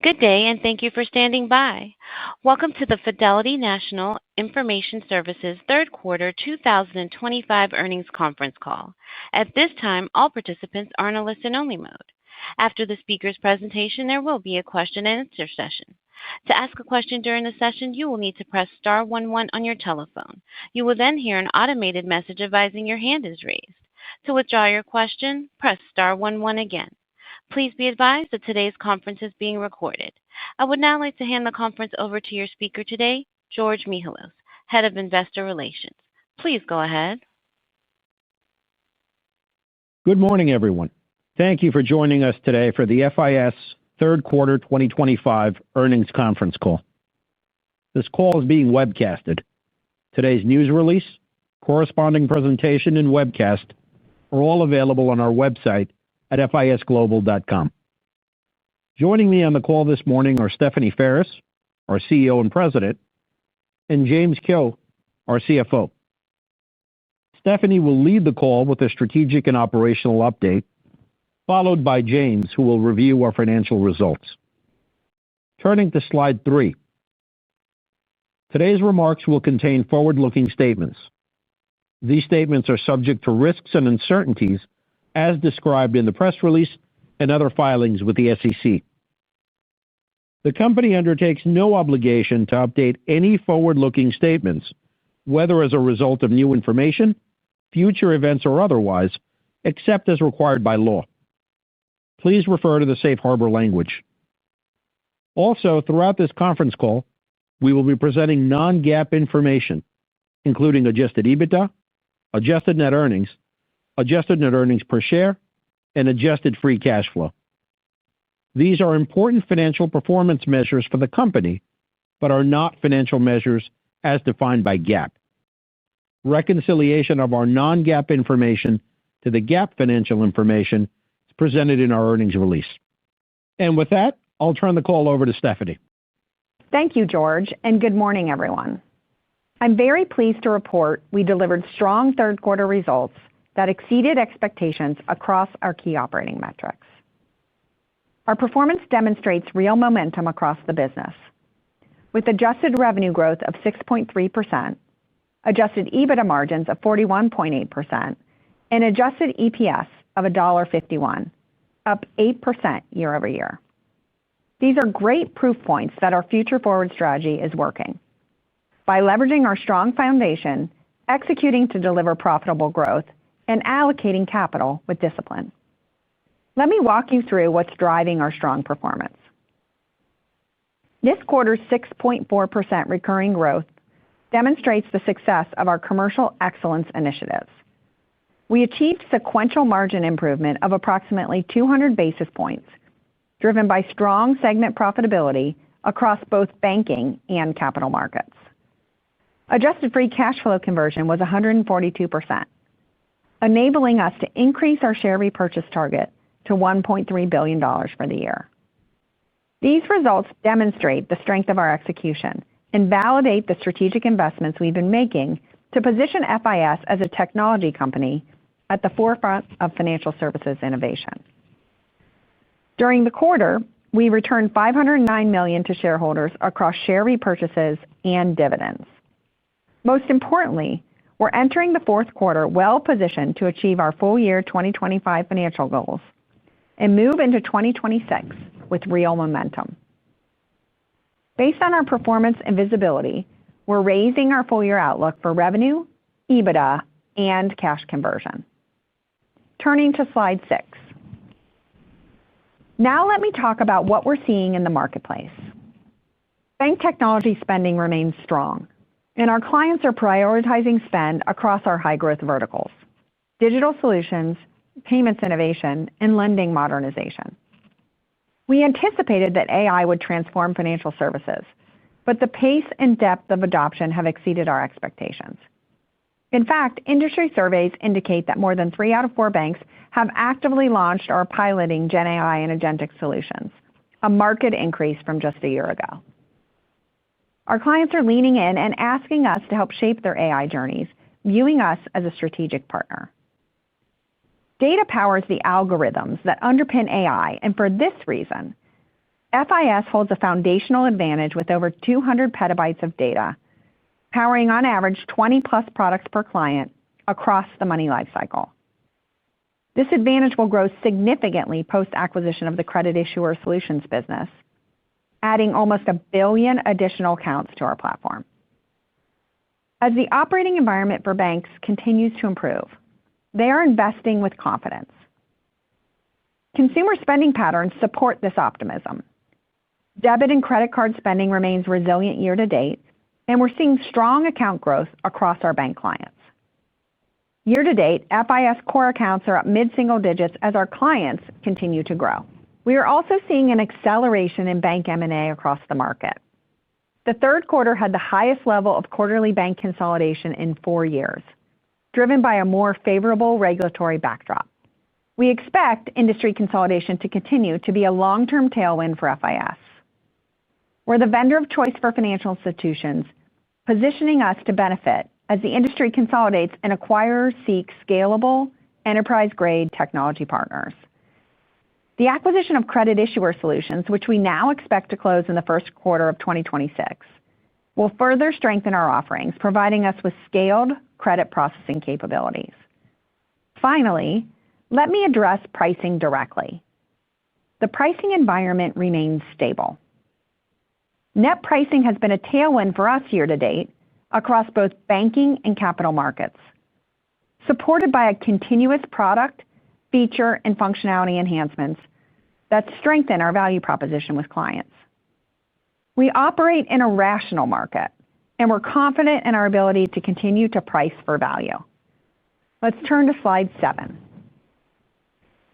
Good day, and thank you for standing by. Welcome to the Fidelity National Information Services third quarter 2025 earnings conference call. At this time, all participants are in a listen-only mode. After the speaker's presentation, there will be a question-and-answer session. To ask a question during the session, you will need to press star 11 on your telephone. You will then hear an automated message advising your hand is raised. To withdraw your question, press star 11 again. Please be advised that today's conference is being recorded. I would now like to hand the conference over to your speaker today, George Mihalos, Head of Investor Relations. Please go ahead. Good morning, everyone. Thank you for joining us today for the FIS third quarter 2025 earnings conference call. This call is being webcasted. Today's news release, corresponding presentation, and webcast are all available on our website at fisglobal.com. Joining me on the call this morning are Stephanie Ferris, our CEO and President, and James Kehoe, our CFO. Stephanie will lead the call with a strategic and operational update, followed by James, who will review our financial results. Turning to slide 3. Today's remarks will contain forward-looking statements. These statements are subject to risks and uncertainties as described in the press release and other filings with the SEC. The company undertakes no obligation to update any forward-looking statements, whether as a result of new information, future events, or otherwise, except as required by law. Please refer to the safe harbor language. Also, throughout this conference call, we will be presenting non-GAAP information, including adjusted EBITDA, adjusted net earnings, adjusted net earnings per share, and adjusted free cash flow. These are important financial performance measures for the company, but are not financial measures as defined by GAAP. Reconciliation of our non-GAAP information to the GAAP financial information is presented in our earnings release. And with that, I'll turn the call over to Stephanie. Thank you, George, and good morning, everyone. I'm very pleased to report we delivered strong third-quarter results that exceeded expectations across our key operating metrics. Our performance demonstrates real momentum across the business, with adjusted revenue growth of 6.3%, adjusted EBITDA margins of 41.8%, and adjusted EPS of $1.51, up 8% year-over-year. These are great proof points that our future-forward strategy is working. By leveraging our strong foundation, executing to deliver profitable growth, and allocating capital with discipline. Let me walk you through what's driving our strong performance. This quarter's 6.4% recurring growth demonstrates the success of our commercial excellence initiatives. We achieved sequential margin improvement of approximately 200 basis points, driven by strong segment profitability across both banking and capital markets. Adjusted free cash flow conversion was 142%. Enabling us to increase our share repurchase target to $1.3 billion for the year. These results demonstrate the strength of our execution and validate the strategic investments we've been making to position FIS as a technology company at the forefront of financial services innovation. During the quarter, we returned $509 million to shareholders across share repurchases and dividends. Most importantly, we're entering the fourth quarter well-positioned to achieve our full-year 2025 financial goals and move into 2026 with real momentum. Based on our performance and visibility, we're raising our full-year outlook for revenue, EBITDA, and cash conversion. Turning to slide 6. Now let me talk about what we're seeing in the marketplace. Bank technology spending remains strong, and our clients are prioritizing spend across our high-growth verticals: digital solutions, payments innovation, and lending modernization. We anticipated that AI would transform financial services, but the pace and depth of adoption have exceeded our expectations. In fact, industry surveys indicate that more than 3 out of 4 banks have actively launched or are piloting GenAI and agentic solutions, a marked increase from just a year ago. Our clients are leaning in and asking us to help shape their AI journeys, viewing us as a strategic partner. Data powers the algorithms that underpin AI, and for this reason, FIS holds a foundational advantage with over 200 petabytes of data, powering on average 20-plus products per client across the money lifecycle. This advantage will grow significantly post-acquisition of the credit issuer solutions business, adding almost 1 billion additional accounts to our platform. As the operating environment for banks continues to improve, they are investing with confidence. Consumer spending patterns support this optimism. Debit and credit card spending remains resilient year to date, and we're seeing strong account growth across our bank clients. Year to date, FIS core accounts are up mid-single digits as our clients continue to grow. We are also seeing an acceleration in bank M&A across the market. The third quarter had the highest level of quarterly bank consolidation in 4 years, driven by a more favorable regulatory backdrop. We expect industry consolidation to continue to be a long-term tailwind for FIS. We're the vendor of choice for financial institutions, positioning us to benefit as the industry consolidates and acquirers seek scalable, enterprise-grade technology partners. The acquisition of Credit Issuer Solutions, which we now expect to close in the first quarter of 2026, will further strengthen our offerings, providing us with scaled credit processing capabilities. Finally, let me address pricing directly. The pricing environment remains stable. Net pricing has been a tailwind for us year to date across both banking and capital markets, supported by a continuous product, feature, and functionality enhancements that strengthen our value proposition with clients. We operate in a rational market, and we're confident in our ability to continue to price for value. Let's turn to slide 7.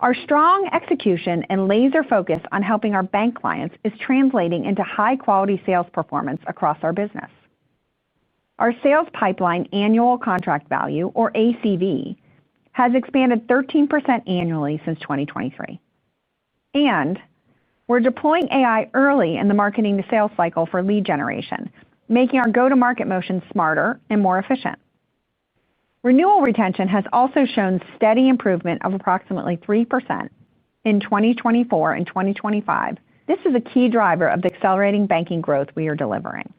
Our strong execution and laser focus on helping our bank clients is translating into high-quality sales performance across our business. Our sales pipeline annual contract value, or ACV, has expanded 13% annually since 2023. And we're deploying AI early in the marketing to sales cycle for lead generation, making our go-to-market motion smarter and more efficient. Renewal retention has also shown steady improvement of approximately 3% in 2024 and 2025. This is a key driver of the accelerating banking growth we are delivering.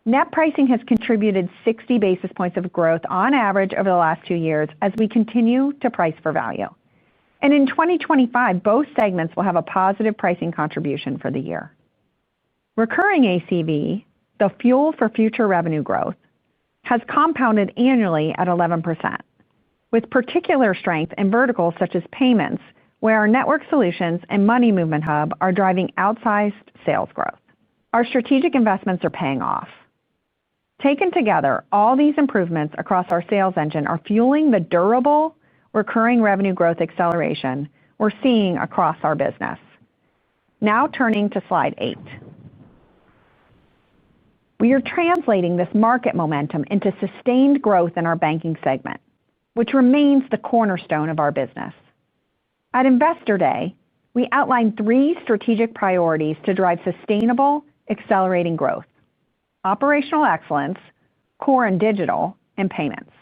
Net pricing has contributed 60 basis points of growth on average over the last 2 years as we continue to price for value. And in 2025, both segments will have a positive pricing contribution for the year. Recurring ACV, the fuel for future revenue growth, has compounded annually at 11%, with particular strength in verticals such as payments, where our network solutions and money movement hub are driving outsized sales growth. Our strategic investments are paying off. Taken together, all these improvements across our sales engine are fueling the durable, recurring revenue growth acceleration we're seeing across our business. Now turning to slide 8. We are translating this market momentum into sustained growth in our banking segment, which remains the cornerstone of our business. At Investor Day, we outlined 3 strategic priorities to drive sustainable, accelerating growth: operational excellence, core and digital, and payments.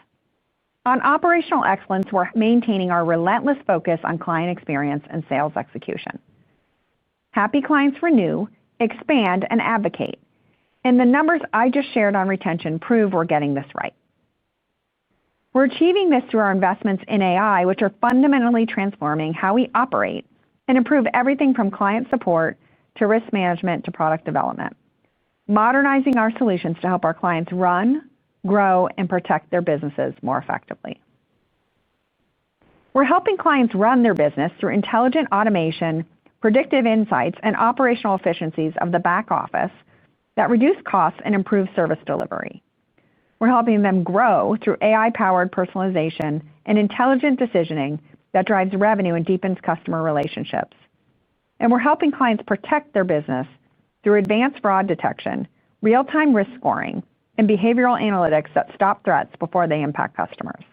On operational excellence, we're maintaining our relentless focus on client experience and sales execution. Happy clients renew, expand, and advocate, and the numbers I just shared on retention prove we're getting this right. We're achieving this through our investments in AI, which are fundamentally transforming how we operate and improve everything from client support to risk management to product development, modernizing our solutions to help our clients run, grow, and protect their businesses more effectively. We're helping clients run their business through intelligent automation, predictive insights, and operational efficiencies of the back office that reduce costs and improve service delivery. We're helping them grow through AI-powered personalization and intelligent decisioning that drives revenue and deepens customer relationships. And we're helping clients protect their business through advanced fraud detection, real-time risk scoring, and behavioral analytics that stop threats before they impact customers.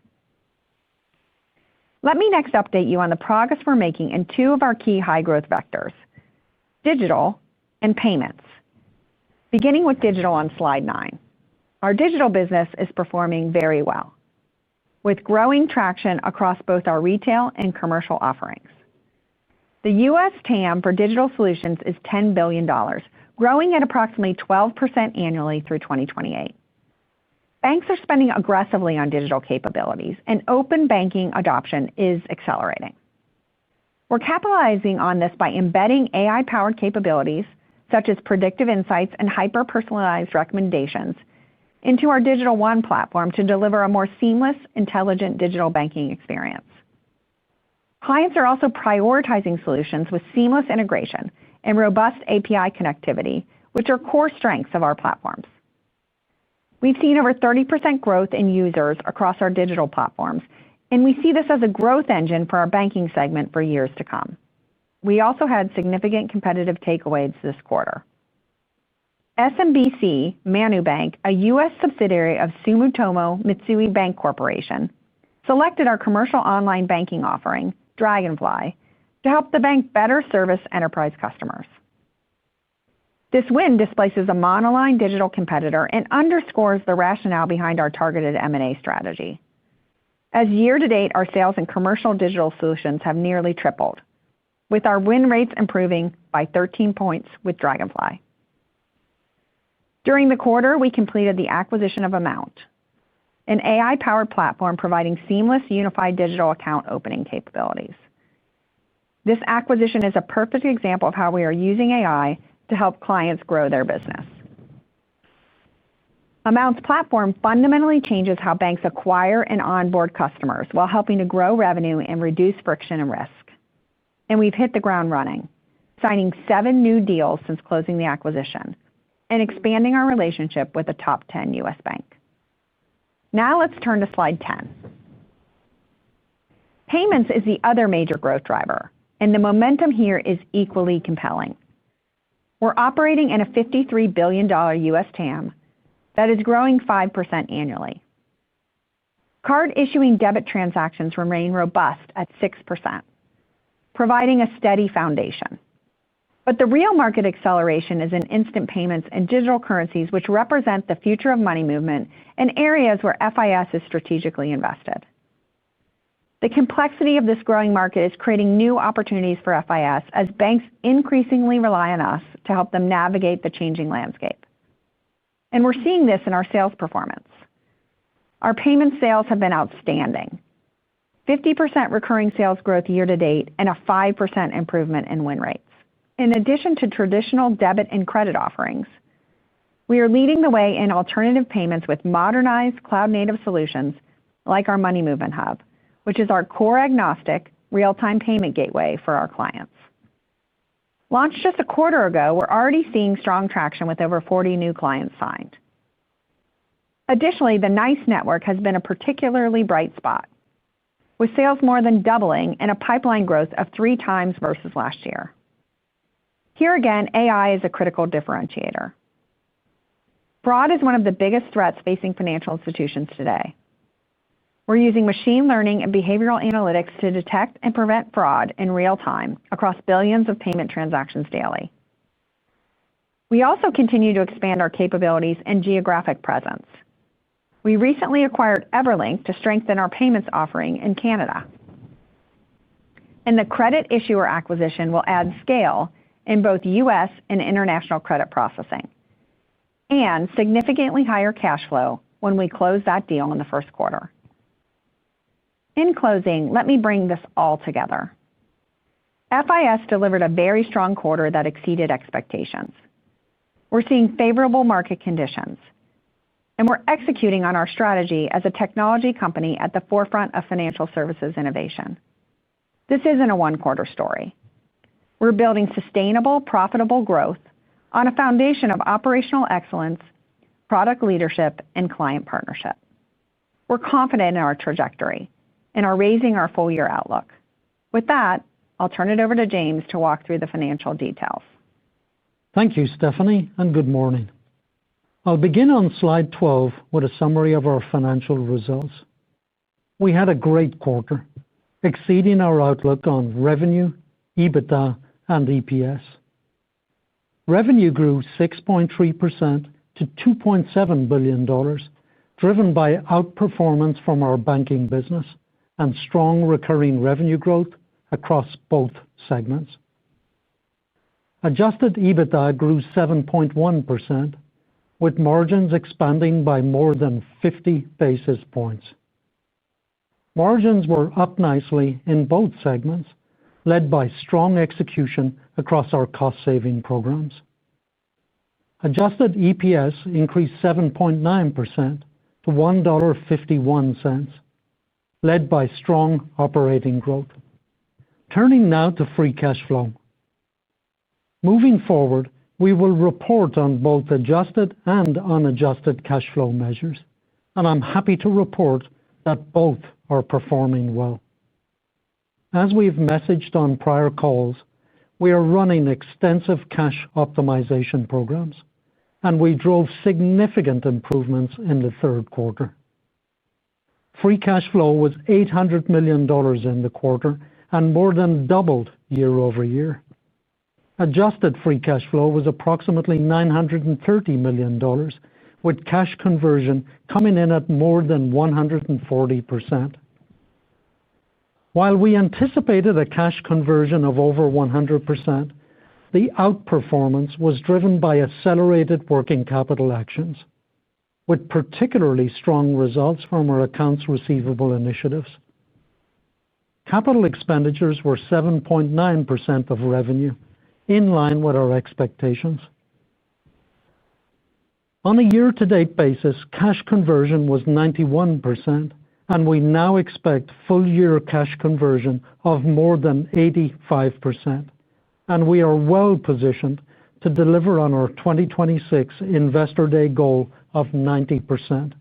Let me next update you on the progress we're making in 2 of our key high-growth vectors: digital and payments. Beginning with digital on slide 9. Our digital business is performing very well, with growing traction across both our retail and commercial offerings. The U.S. TAM for digital solutions is $10 billion, growing at approximately 12% annually through 2028. Banks are spending aggressively on digital capabilities, and open banking adoption is accelerating. We're capitalizing on this by embedding AI-powered capabilities, such as predictive insights and hyper-personalized recommendations, into our Digital One platform to deliver a more seamless, intelligent digital banking experience. Clients are also prioritizing solutions with seamless integration and robust API connectivity, which are core strengths of our platforms. We've seen over 30% growth in users across our digital platforms, and we see this as a growth engine for our banking segment for years to come. We also had significant competitive takeaways this quarter. SMBC Manu Bank, a U.S. subsidiary of Sumitomo Mitsui Bank Corporation, selected our commercial online banking offering, Dragonfly, to help the bank better service enterprise customers. This win displaces a monoline digital competitor and underscores the rationale behind our targeted M&A strategy. As year-to-date, our sales in commercial digital solutions have nearly tripled, with our win rates improving by 13 points with Dragonfly. During the quarter, we completed the acquisition of Amount, an AI-powered platform providing seamless unified digital account opening capabilities. This acquisition is a perfect example of how we are using AI to help clients grow their business. Amount's platform fundamentally changes how banks acquire and onboard customers while helping to grow revenue and reduce friction and risk. And we've hit the ground running, signing 7 new deals since closing the acquisition and expanding our relationship with a top 10 U.S. bank. Now let's turn to slide 10. Payments is the other major growth driver, and the momentum here is equally compelling. We're operating in a $53 billion U.S. TAM that is growing 5% annually. Card issuing debit transactions remain robust at 6%, providing a steady foundation. But the real market acceleration is in instant payments and digital currencies, which represent the future of money movement and areas where FIS is strategically invested. The complexity of this growing market is creating new opportunities for FIS as banks increasingly rely on us to help them navigate the changing landscape. And we're seeing this in our sales performance. Our payment sales have been outstanding. 50% recurring sales growth year-to-date and a 5% improvement in win rates. In addition to traditional debit and credit offerings, we are leading the way in alternative payments with modernized cloud-native solutions like our Money Movement Hub, which is our core agnostic real-time payment gateway for our clients. Launched just a quarter ago, we're already seeing strong traction with over 40 new clients signed. Additionally, the NICE network has been a particularly bright spot, with sales more than doubling and a pipeline growth of 3 times versus last year. Here again, AI is a critical differentiator. Fraud is one of the biggest threats facing financial institutions today. We're using machine learning and behavioral analytics to detect and prevent fraud in real time across billions of payment transactions daily. We also continue to expand our capabilities and geographic presence. We recently acquired Everlink to strengthen our payments offering in Canada. And the credit issuer acquisition will add scale in both U.S. and international credit processing, and significantly higher cash flow when we close that deal in the first quarter. In closing, let me bring this all together. FIS delivered a very strong quarter that exceeded expectations. We're seeing favorable market conditions, and we're executing on our strategy as a technology company at the forefront of financial services innovation. This isn't a one-quarter story. We're building sustainable, profitable growth on a foundation of operational excellence, product leadership, and client partnership. We're confident in our trajectory and are raising our full-year outlook. With that, I'll turn it over to James to walk through the financial details. Thank you, Stephanie, and good morning. I'll begin on slide 12 with a summary of our financial results. We had a great quarter, exceeding our outlook on revenue, EBITDA, and EPS. Revenue grew 6.3% to $2.7 billion, driven by outperformance from our banking business and strong recurring revenue growth across both segments. Adjusted EBITDA grew 7.1%, with margins expanding by more than 50 basis points. Margins were up nicely in both segments, led by strong execution across our cost-saving programs. Adjusted EPS increased 7.9% to $1.51, led by strong operating growth. Turning now to free cash flow. Moving forward, we will report on both adjusted and unadjusted cash flow measures, and I'm happy to report that both are performing well. As we've messaged on prior calls, we are running extensive cash optimization programs, and we drove significant improvements in the third quarter. Free cash flow was $800 million in the quarter and more than doubled year-over-year. Adjusted free cash flow was approximately $930 million, with cash conversion coming in at more than 140%. While we anticipated a cash conversion of over 100%, the outperformance was driven by accelerated working capital actions, with particularly strong results from our accounts receivable initiatives. Capital expenditures were 7.9% of revenue, in line with our expectations. On a year-to-date basis, cash conversion was 91%, and we now expect full-year cash conversion of more than 85%, and we are well positioned to deliver on our 2026 Investor Day goal of 90%.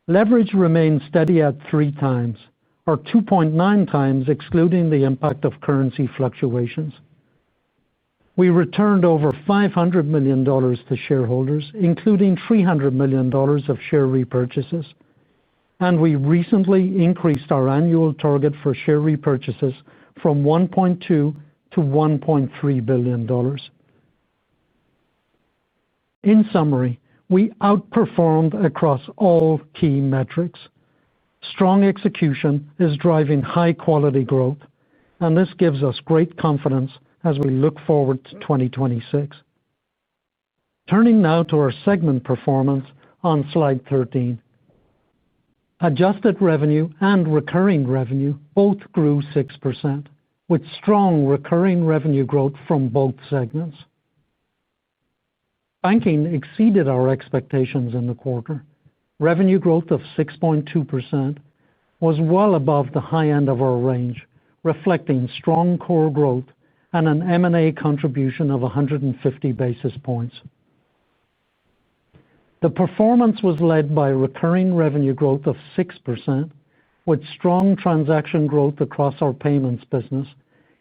Leverage remains steady at 3 times, or 2.9 times excluding the impact of currency fluctuations. We returned over $500 million to shareholders, including $300 million of share repurchases, and we recently increased our annual target for share repurchases from $1.2 to $1.3 billion. In summary, we outperformed across all key metrics. Strong execution is driving high-quality growth, and this gives us great confidence as we look forward to 2026. Turning now to our segment performance on slide 13. Adjusted revenue and recurring revenue both grew 6%, with strong recurring revenue growth from both segments. Banking exceeded our expectations in the quarter. Revenue growth of 6.2% was well above the high end of our range, reflecting strong core growth and an M&A contribution of 150 basis points. The performance was led by recurring revenue growth of 6%, with strong transaction growth across our payments business,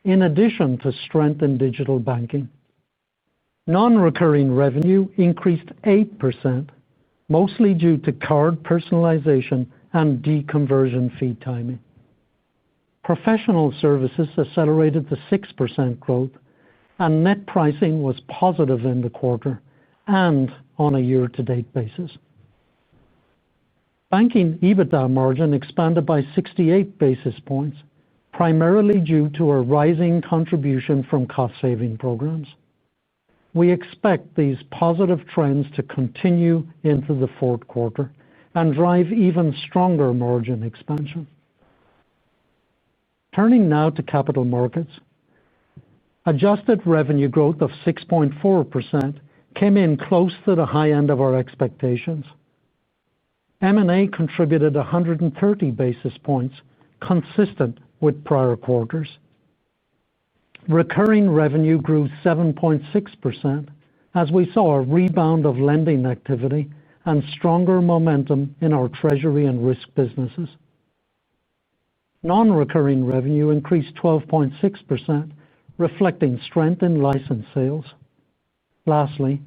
in addition to strength in digital banking. Non-recurring revenue increased 8%, mostly due to card personalization and deconversion fee timing. Professional services accelerated to 6% growth, and net pricing was positive in the quarter and on a year-to-date basis. Banking EBITDA margin expanded by 68 basis points, primarily due to a rising contribution from cost-saving programs. We expect these positive trends to continue into the fourth quarter and drive even stronger margin expansion. Turning now to capital markets. Adjusted revenue growth of 6.4% came in close to the high end of our expectations. M&A contributed 130 basis points, consistent with prior quarters. Recurring revenue grew 7.6% as we saw a rebound of lending activity and stronger momentum in our treasury and risk businesses. Non-recurring revenue increased 12.6%, reflecting strength in license sales. Lastly,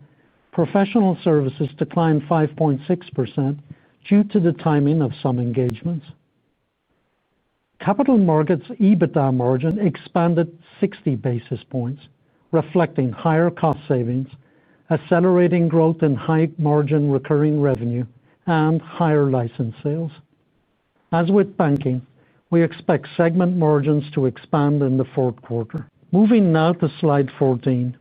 professional services declined 5.6% due to the timing of some engagements. Capital markets EBITDA margin expanded 60 basis points, reflecting higher cost savings, accelerating growth in high-margin recurring revenue, and higher license sales. As with banking, we expect segment margins to expand in the fourth quarter. Moving now to slide 14.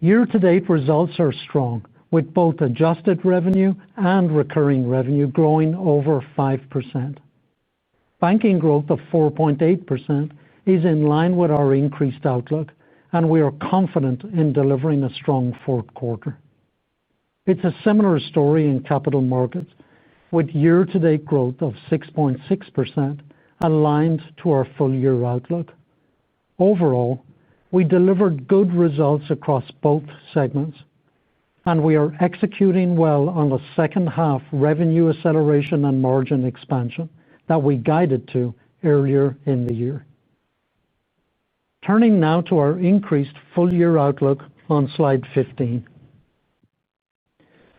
Year-to-date results are strong, with both adjusted revenue and recurring revenue growing over 5%. Banking growth of 4.8% is in line with our increased outlook, and we are confident in delivering a strong fourth quarter. It's a similar story in capital markets, with year-to-date growth of 6.6% aligned to our full-year outlook. Overall, we delivered good results across both segments, and we are executing well on the second-half revenue acceleration and margin expansion that we guided to earlier in the year. Turning now to our increased full-year outlook on slide 15.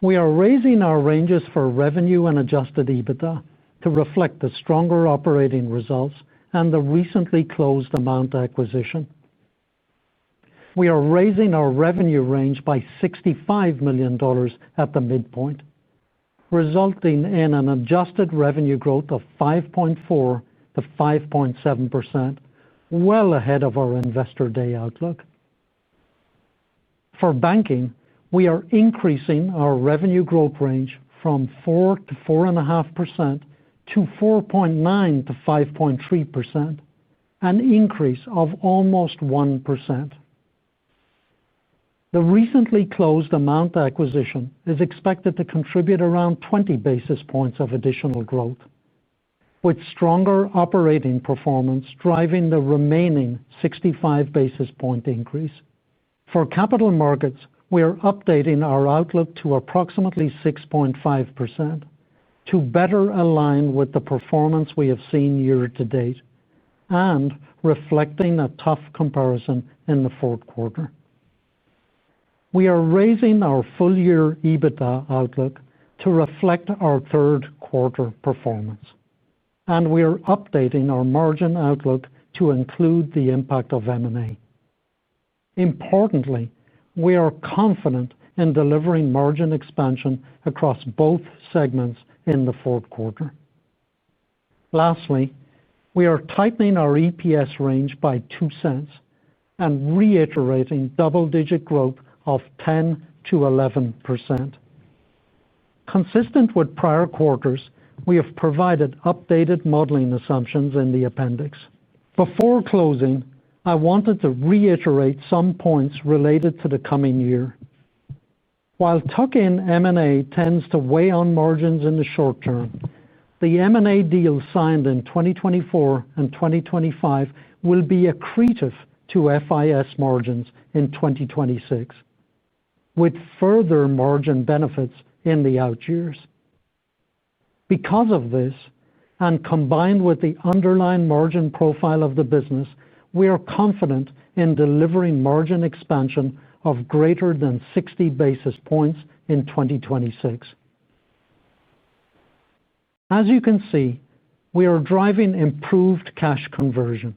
We are raising our ranges for revenue and adjusted EBITDA to reflect the stronger operating results and the recently closed Amount acquisition. We are raising our revenue range by $65 million at the midpoint, resulting in an adjusted revenue growth of 5.4% to 5.7%, well ahead of our Investor Day outlook. For banking, we are increasing our revenue growth range from 4% to 4.5% to 4.9% to 5.3%, an increase of almost 1%. The recently closed Amount acquisition is expected to contribute around 20 basis points of additional growth, with stronger operating performance driving the remaining 65 basis point increase. For capital markets, we are updating our outlook to approximately 6.5% to better align with the performance we have seen year-to-date and reflecting a tough comparison in the fourth quarter. We are raising our full-year EBITDA outlook to reflect our third quarter performance, and we are updating our margin outlook to include the impact of M&A. Importantly, we are confident in delivering margin expansion across both segments in the fourth quarter. Lastly, we are tightening our EPS range by $0.02 and reiterating double-digit growth of 10% to 11%. Consistent with prior quarters, we have provided updated modeling assumptions in the appendix. Before closing, I wanted to reiterate some points related to the coming year. While tuck-in M&A tends to weigh on margins in the short term, the M&A deals signed in 2024 and 2025 will be accretive to FIS margins in 2026, with further margin benefits in the out years. Because of this, and combined with the underlying margin profile of the business, we are confident in delivering margin expansion of greater than 60 basis points in 2026. As you can see, we are driving improved cash conversion,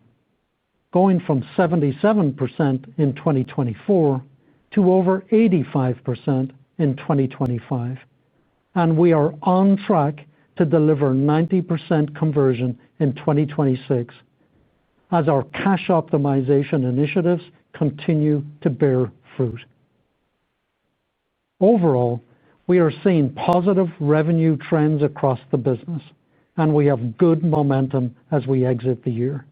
going from 77% in 2024 to over 85% in 2025, and we are on track to deliver 90% conversion in 2026 as our cash optimization initiatives continue to bear fruit. Overall, we are seeing positive revenue trends across the business, and we have good momentum as we exit the year.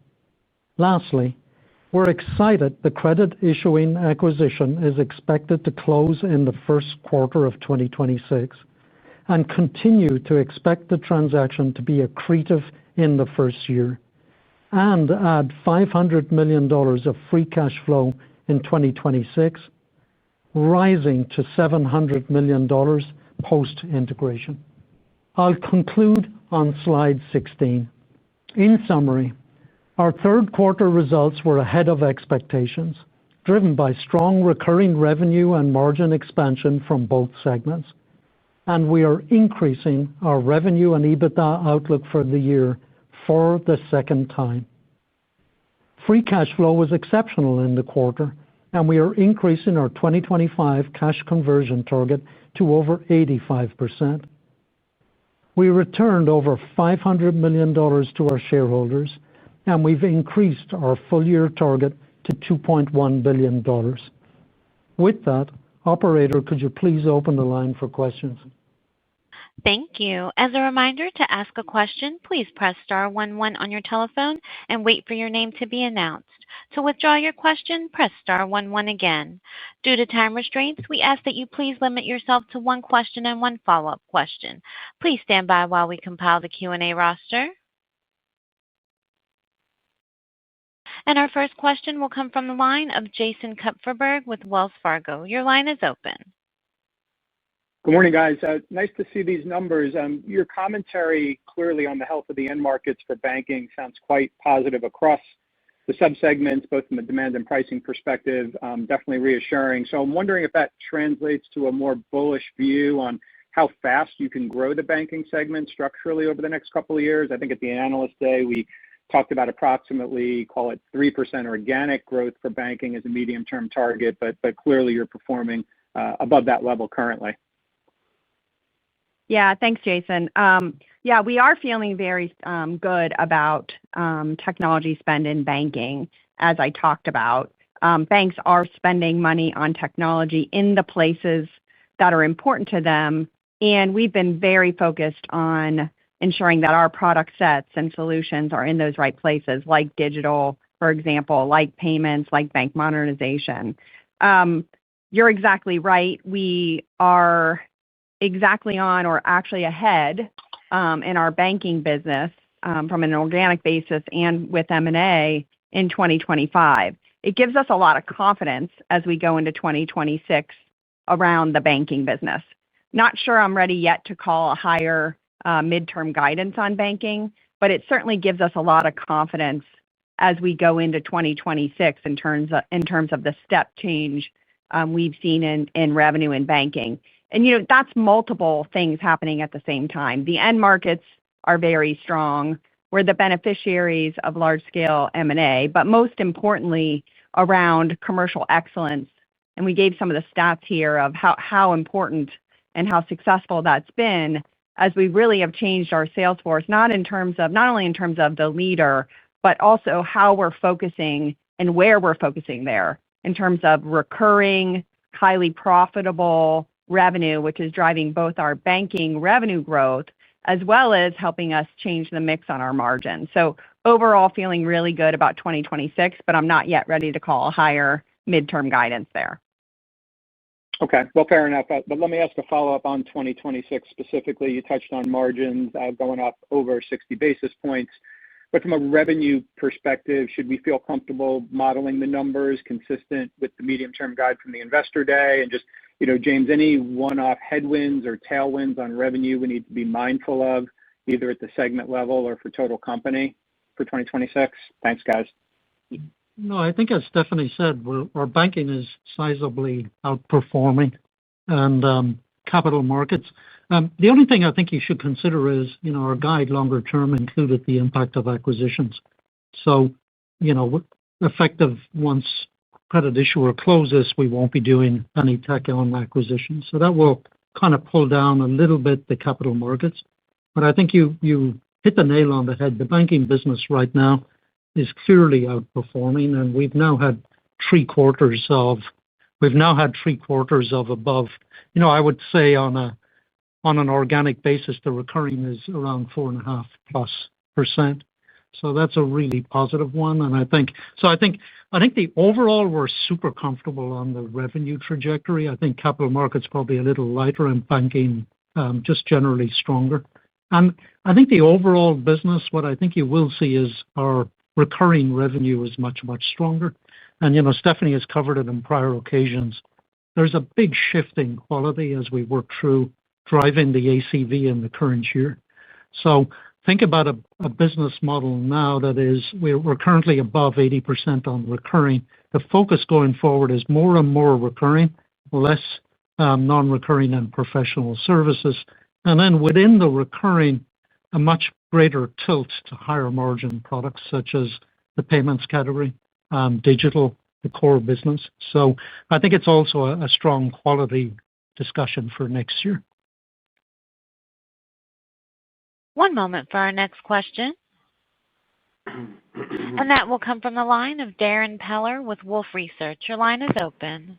Lastly, we're excited the credit issuing acquisition is expected to close in the first quarter of 2026 and continue to expect the transaction to be accretive in the first year and add $500 million of free cash flow in 2026, rising to $700 million post-integration. I'll conclude on slide 16. In summary, our third quarter results were ahead of expectations, driven by strong recurring revenue and margin expansion from both segments, and we are increasing our revenue and EBITDA outlook for the year for the second time. Free cash flow was exceptional in the quarter, and we are increasing our 2025 cash conversion target to over 85%. We returned over $500 million to our shareholders, and we've increased our full-year target to $2.1 billion. With that, operator, could you please open the line for questions? Thank you. As a reminder, to ask a question, please press star 11 on your telephone and wait for your name to be announced. To withdraw your question, press star 11 again. Due to time restraints, we ask that you please limit yourself to one question and one follow-up question. Please stand by while we compile the Q&A roster. And our first question will come from the line of Jason Kupferberg with Wells Fargo. Your line is open. Good morning, guys. Nice to see these numbers. Your commentary clearly on the health of the end markets for banking sounds quite positive across the subsegments, both from a demand and pricing perspective, definitely reassuring. So I'm wondering if that translates to a more bullish view on how fast you can grow the banking segment structurally over the next couple of years. I think at the Analyst Day, we talked about approximately, call it 3% organic growth for banking as a medium-term target, but clearly you're performing above that level currently. Yeah, thanks, Jason. Yeah, we are feeling very good about technology spend in banking, as I talked about. Banks are spending money on technology in the places that are important to them, and we've been very focused on ensuring that our product sets and solutions are in those right places, like digital, for example, like payments, like bank modernization. You're exactly right. We are exactly on or actually ahead in our banking business from an organic basis and with M&A in 2025. It gives us a lot of confidence as we go into 2026 around the banking business. Not sure I'm ready yet to call a higher midterm guidance on banking, but it certainly gives us a lot of confidence as we go into 2026 in terms of the step change we've seen in revenue in banking. And that's multiple things happening at the same time. The end markets are very strong. We're the beneficiaries of large-scale M&A, but most importantly, around commercial excellence. And we gave some of the stats here of how important and how successful that's been as we really have changed our sales force, not only in terms of the leader, but also how we're focusing and where we're focusing there in terms of recurring, highly profitable revenue, which is driving both our banking revenue growth as well as helping us change the mix on our margin. So overall, feeling really good about 2026, but I'm not yet ready to call a higher midterm guidance there. Okay, well, fair enough. But let me ask a follow-up on 2026 specifically. You touched on margins going up over 60 basis points. But from a revenue perspective, should we feel comfortable modeling the numbers consistent with the medium-term guide from the Investor Day? And just, James, any one-off headwinds or tailwinds on revenue we need to be mindful of, either at the segment level or for total company for 2026? Thanks, guys. No, I think as Stephanie said, our banking is sizably outperforming and capital markets. The only thing I think you should consider is, our guide longer term included the impact of acquisitions. So, effective once credit issuer closes, we won't be doing any tech-on acquisitions. So that will kind of pull down a little bit the capital markets. But I think you hit the nail on the head. The banking business right now is clearly outperforming, and we've now had 3 quarters of above. I would say on an organic basis, the recurring is around 4.5%+. So that's a really positive one. And I think the overall, we're super comfortable on the revenue trajectory. I think capital markets probably a little lighter and banking just generally stronger. And I think the overall business, what I think you will see is our recurring revenue is much, much stronger. And Stephanie has covered it on prior occasions. There's a big shift in quality as we work through driving the ACV in the current year. So think about a business model now that is, we're currently above 80% on recurring. The focus going forward is more and more recurring, less non-recurring and professional services. And then within the recurring, a much greater tilt to higher margin products such as the payments category, digital, the core business. So I think it's also a strong quality discussion for next year. One moment for our next question. And that will come from the line of Darrin Peller with Wolfe Research. Your line is open.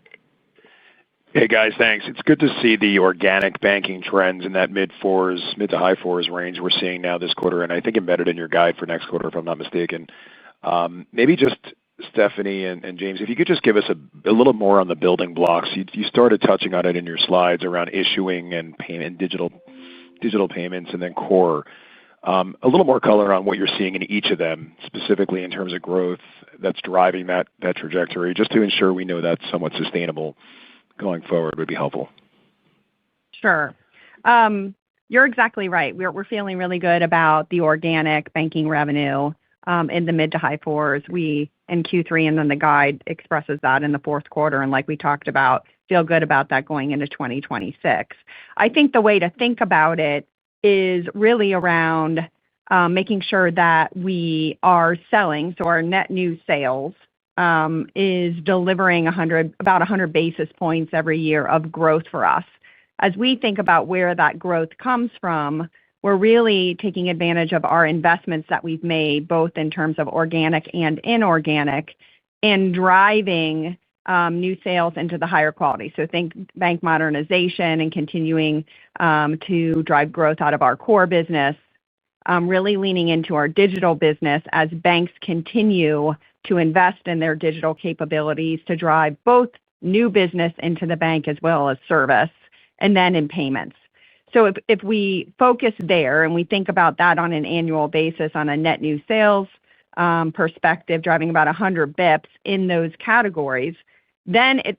Hey guys, thanks. It's good to see the organic banking trends in that mid to high fours range we're seeing now this quarter, and I think embedded in your guide for next quarter, if I'm not mistaken. Maybe just Stephanie and James, if you could just give us a little more on the building blocks. You started touching on it in your slides around issuing and payment, digital payments, and then core. A little more color on what you're seeing in each of them, specifically in terms of growth that's driving that trajectory, just to ensure we know that's somewhat sustainable going forward would be helpful. Sure. You're exactly right. We're feeling really good about the organic banking revenue in the mid to high fours. We in Q3 and then the guide expresses that in the fourth quarter. And like we talked about, feel good about that going into 2026. I think the way to think about it is really around making sure that we are selling. So our net new sales is delivering about 100 basis points every year of growth for us. As we think about where that growth comes from, we're really taking advantage of our investments that we've made, both in terms of organic and inorganic, and driving new sales into the higher quality. So think bank modernization and continuing to drive growth out of our core business, really leaning into our digital business as banks continue to invest in their digital capabilities to drive both new business into the bank as well as service, and then in payments. So if we focus there and we think about that on an annual basis on a net new sales perspective, driving about 100 basis points in those categories, then it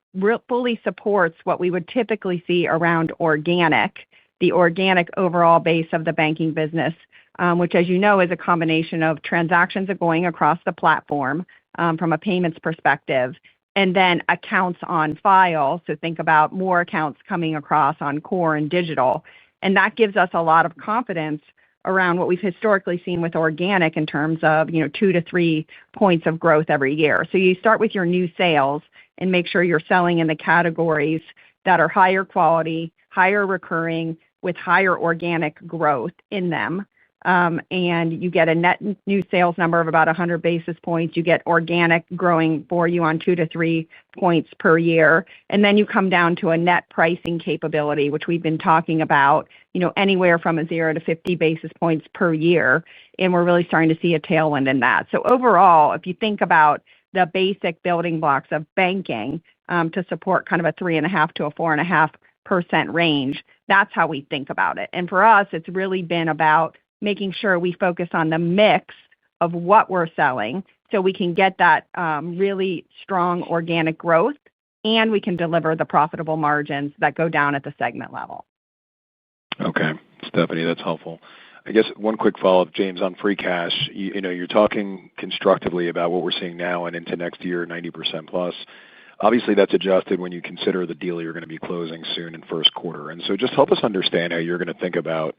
fully supports what we would typically see around the organic overall base of the banking business, which, as you know, is a combination of transactions that are going across the platform from a payments perspective, and then accounts on file. So think about more accounts coming across on core and digital. And that gives us a lot of confidence around what we've historically seen with organic in terms of 2 to 3 points of growth every year. So you start with your new sales and make sure you're selling in the categories that are higher quality, higher recurring, with higher organic growth in them. And you get a net new sales number of about 100 basis points. You get organic growing for you on 2 to 3 points per year. And then you come down to a net pricing capability, which we've been talking about, anywhere from a 0 to 50 basis points per year. And we're really starting to see a tailwind in that. So overall, if you think about the basic building blocks of banking to support kind of a 3.5% to a 4.5% range, that's how we think about it. And for us, it's really been about making sure we focus on the mix of what we're selling so we can get that really strong organic growth, and we can deliver the profitable margins that go down at the segment level. Okay, Stephanie, that's helpful. I guess one quick follow-up, James, on free cash. You're talking constructively about what we're seeing now and into next year, 90% plus. Obviously, that's adjusted when you consider the deal you're going to be closing soon in first quarter. And so just help us understand how you're going to think about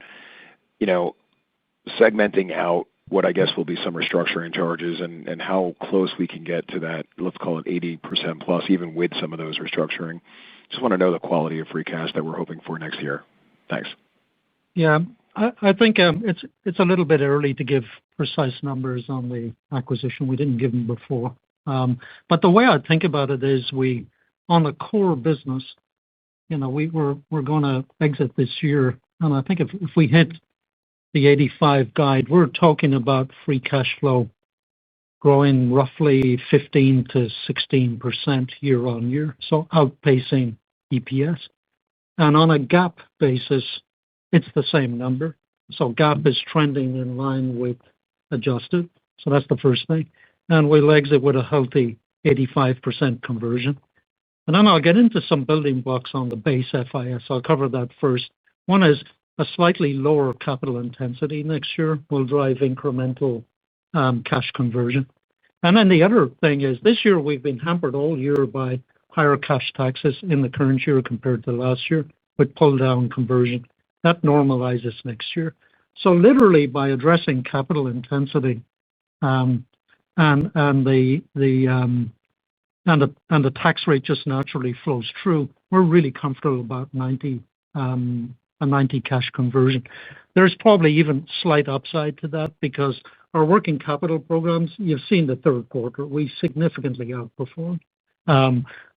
segmenting out what I guess will be some restructuring charges and how close we can get to that, let's call it 80% plus, even with some of those restructuring. Just want to know the quality of free cash that we're hoping for next year. Thanks. Yeah, I think it's a little bit early to give precise numbers on the acquisition. We didn't give them before. But the way I think about it is on the core business, we're going to exit this year. And I think if we hit the 85 guide, we're talking about free cash flow growing roughly 15 to 16% year on year, so outpacing EPS. And on a GAAP basis, it's the same number. So GAAP is trending in line with adjusted. So that's the first thing. And we'll exit with a healthy 85% conversion. And then I'll get into some building blocks on the base FIS. I'll cover that first. One is a slightly lower capital intensity next year will drive incremental cash conversion. And then the other thing is this year we've been hampered all year by higher cash taxes in the current year compared to last year with pull down conversion. That normalizes next year. So literally by addressing capital intensity and the tax rate just naturally flows through, we're really comfortable about 90 a 90 cash conversion. There's probably even slight upside to that because our working capital programs, you've seen the third quarter, we significantly outperformed.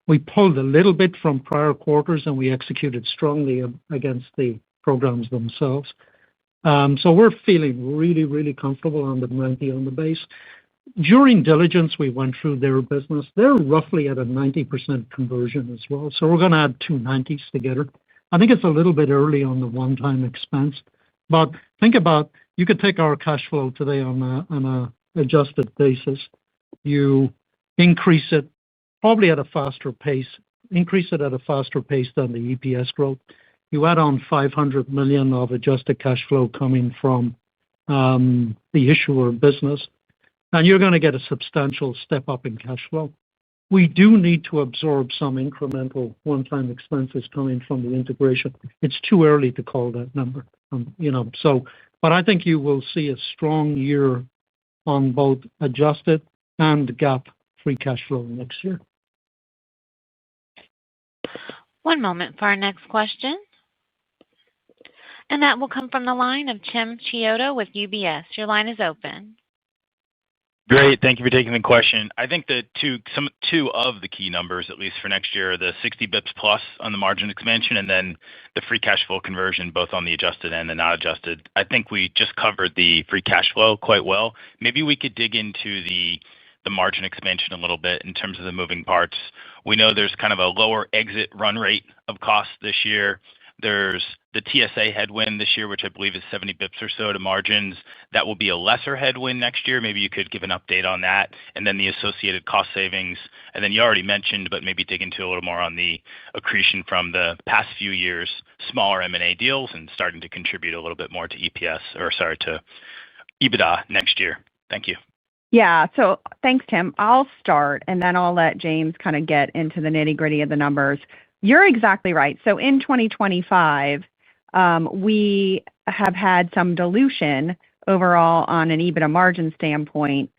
We pulled a little bit from prior quarters and we executed strongly against the programs themselves. So we're feeling really, really comfortable on the 90 on the base. During diligence, we went through their business. They're roughly at a 90% conversion as well. So we're going to add two 90s together. I think it's a little bit early on the one-time expense. But think about, you could take our cash flow today on an adjusted basis. You increase it probably at a faster pace, increase it at a faster pace than the EPS growth. You add on $500 million of adjusted cash flow coming from the issuer business, and you're going to get a substantial step up in cash flow. We do need to absorb some incremental one-time expenses coming from the integration. It's too early to call that number, but I think you will see a strong year on both adjusted and GAAP free cash flow next year. One moment for our next question. And that will come from the line of Tim Chiodo with UBS. Your line is open. Great. Thank you for taking the question. I think the two of the key numbers, at least for next year, are the 60 bips plus on the margin expansion and then the free cash flow conversion, both on the adjusted and the not adjusted. I think we just covered the free cash flow quite well. Maybe we could dig into the margin expansion a little bit in terms of the moving parts. We know there's kind of a lower exit run rate of costs this year. There's the TSA headwind this year, which I believe is 70 bips or so to margins. That will be a lesser headwind next year. Maybe you could give an update on that. And then the associated cost savings. And then you already mentioned, but maybe dig into a little more on the accretion from the past few years, smaller M&A deals and starting to contribute a little bit more to to EBITDA next year. Thank you. Yeah. So thanks, Tim. I'll start and then I'll let James kind of get into the nitty-gritty of the numbers. You're exactly right. So in 2025, we have had some dilution overall on an EBITDA margin standpoint,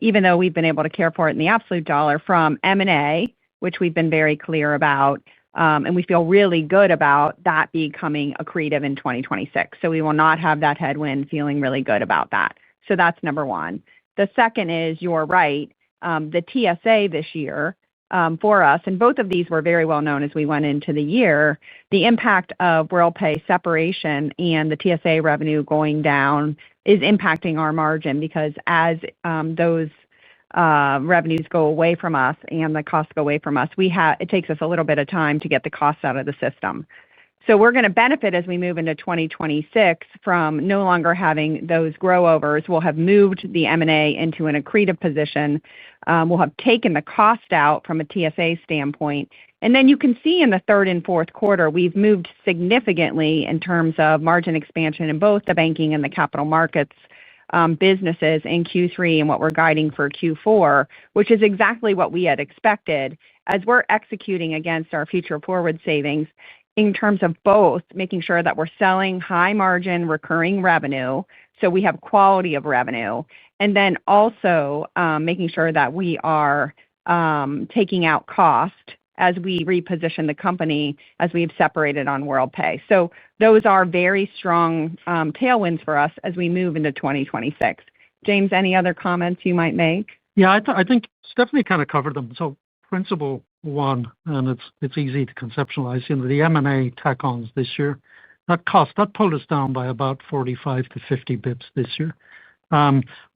even though we've been able to care for it in the absolute dollar from M&A, which we've been very clear about. And we feel really good about that becoming accretive in 2026. So we will not have that headwind, feeling really good about that. So that's number one. The second is, you're right, the TSA this year for us, and both of these were very well known as we went into the year, the impact of WorldPay separation and the TSA revenue going down is impacting our margin because as those revenues go away from us and the costs go away from us, it takes us a little bit of time to get the costs out of the system. So we're going to benefit as we move into 2026 from no longer having those grow-overs. We'll have moved the M&A into an accretive position. We'll have taken the cost out from a TSA standpoint. And then you can see in the third and fourth quarter, we've moved significantly in terms of margin expansion in both the banking and the capital markets businesses in Q3 and what we're guiding for Q4, which is exactly what we had expected as we're executing against our future forward savings in terms of both making sure that we're selling high margin recurring revenue so we have quality of revenue, and then also making sure that we are taking out cost as we reposition the company as we've separated on WorldPay. So those are very strong tailwinds for us as we move into 2026. James, any other comments you might make? Yeah, I think Stephanie kind of covered them. So principle one, and it's easy to conceptualize, the M&A tack-ons this year, that pulled us down by about 45 to 50 bips this year.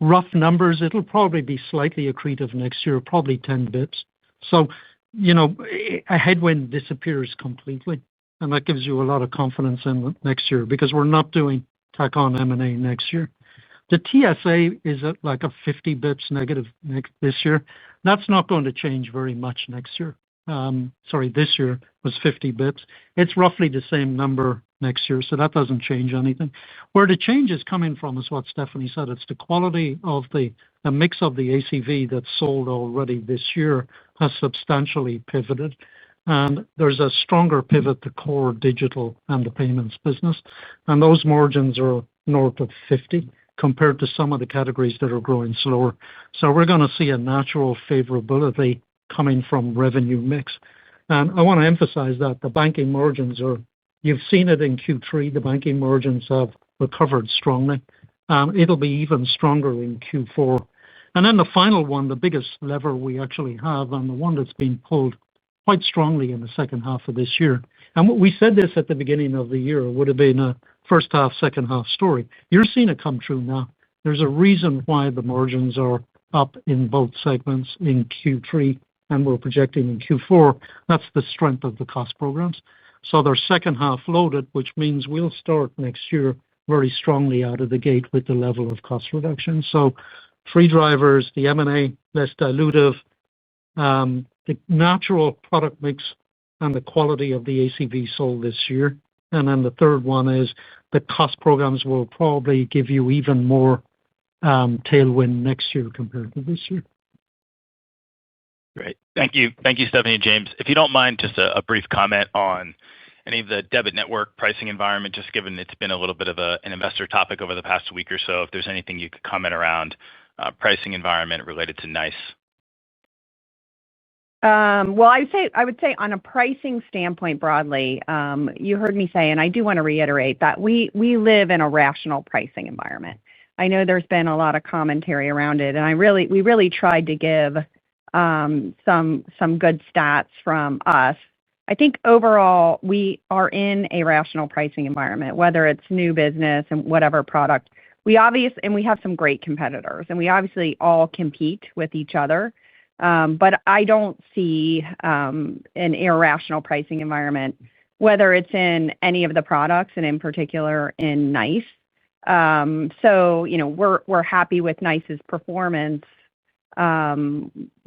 Rough numbers, it'll probably be slightly accretive next year, probably 10 bips. So, a headwind disappears completely, and that gives you a lot of confidence in next year because we're not doing tack-on M&A next year. The TSA is at like a 50 bips negative this year. That's not going to change very much next year. This year was 50 bips. It's roughly the same number next year, so that doesn't change anything. Where the change is coming from is what Stephanie said. It's the quality of the mix of the ACV that's sold already this year has substantially pivoted. And there's a stronger pivot to core digital and the payments business. And those margins are north of 50 compared to some of the categories that are growing slower. So we're going to see a natural favorability coming from revenue mix. And I want to emphasize that the banking margins are You've seen it in Q3. The banking margins have recovered strongly. It'll be even stronger in Q4. And then the final one, the biggest lever we actually have, and the one that's been pulled quite strongly in the second half of this year. And we said this at the beginning of the year, it would have been a first half, second half story. You're seeing it come true now. There's a reason why the margins are up in both segments in Q3, and we're projecting in Q4. That's the strength of the cost programs. So they're second half loaded, which means we'll start next year very strongly out of the gate with the level of cost reduction. So three drivers: the M&A, less dilutive, the natural product mix, and the quality of the ACV sold this year. And then the third one is the cost programs will probably give you even more tailwind next year compared to this year. Great. Thank you. Thank you, Stephanie and James. If you don't mind, just a brief comment on any of the debit network pricing environment, just given it's been a little bit of an investor topic over the past week or so. If there's anything you could comment around pricing environment related to NICE. Well, I would say on a pricing standpoint broadly, you heard me say, and I do want to reiterate that we live in a rational pricing environment. I know there's been a lot of commentary around it, and we really tried to give some good stats from us. I think overall we are in a rational pricing environment, whether it's new business and whatever product. We have some great competitors, and we obviously all compete with each other. But I don't see an irrational pricing environment, whether it's in any of the products and in particular in NICE. So we're happy with NICE's performance.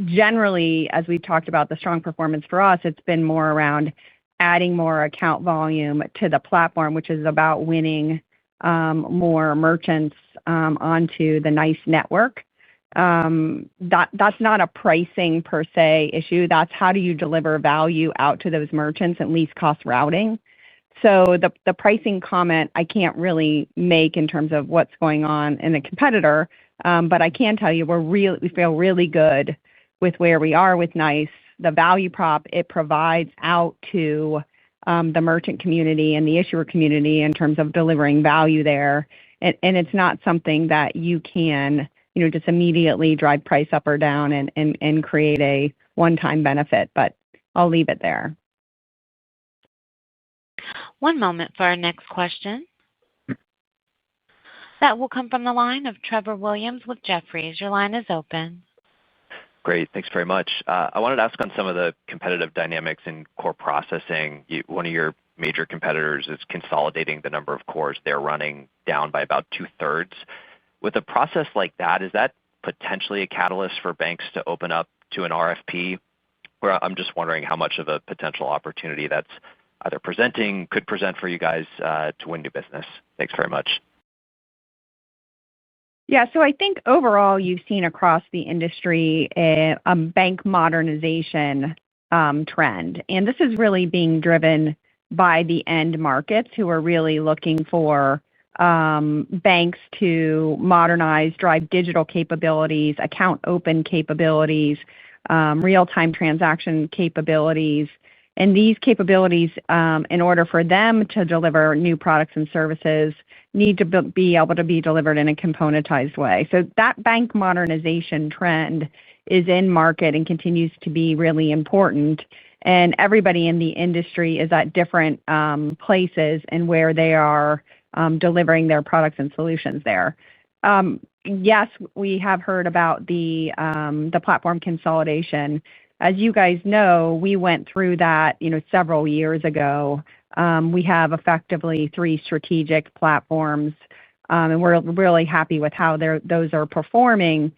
Generally, as we've talked about the strong performance for us, it's been more around adding more account volume to the platform, which is about winning more merchants onto the NICE network. That's not a pricing per se issue. That's how do you deliver value out to those merchants and least cost routing. So the pricing comment I can't really make in terms of what's going on in a competitor, but I can tell you we feel really good with where we are with NICE, the value prop it provides out to the merchant community and the issuer community in terms of delivering value there. And it's not something that you can just immediately drive price up or down and create a one-time benefit, but I'll leave it there. One moment for our next question. That will come from the line of Trevor Williams with Jefferies. Your line is open. Great. Thanks very much. I wanted to ask on some of the competitive dynamics in core processing. One of your major competitors is consolidating the number of cores they're running down by about 2/3. With a process like that, is that potentially a catalyst for banks to open up to an RFP? Where I'm just wondering how much of a potential opportunity that's either could present for you guys to win new business. Thanks very much. Yeah, so I think overall you've seen across the industry a bank modernization trend. And this is really being driven by the end markets who are really looking for banks to modernize, drive digital capabilities, account open capabilities, real-time transaction capabilities. And these capabilities, in order for them to deliver new products and services, need to be able to be delivered in a componentized way. So that bank modernization trend is in market and continues to be really important. And everybody in the industry is at different places and where they are delivering their products and solutions there. Yes, we have heard about the platform consolidation. As you guys know, we went through that several years ago. We have effectively 3 strategic platforms, and we're really happy with how those are performing.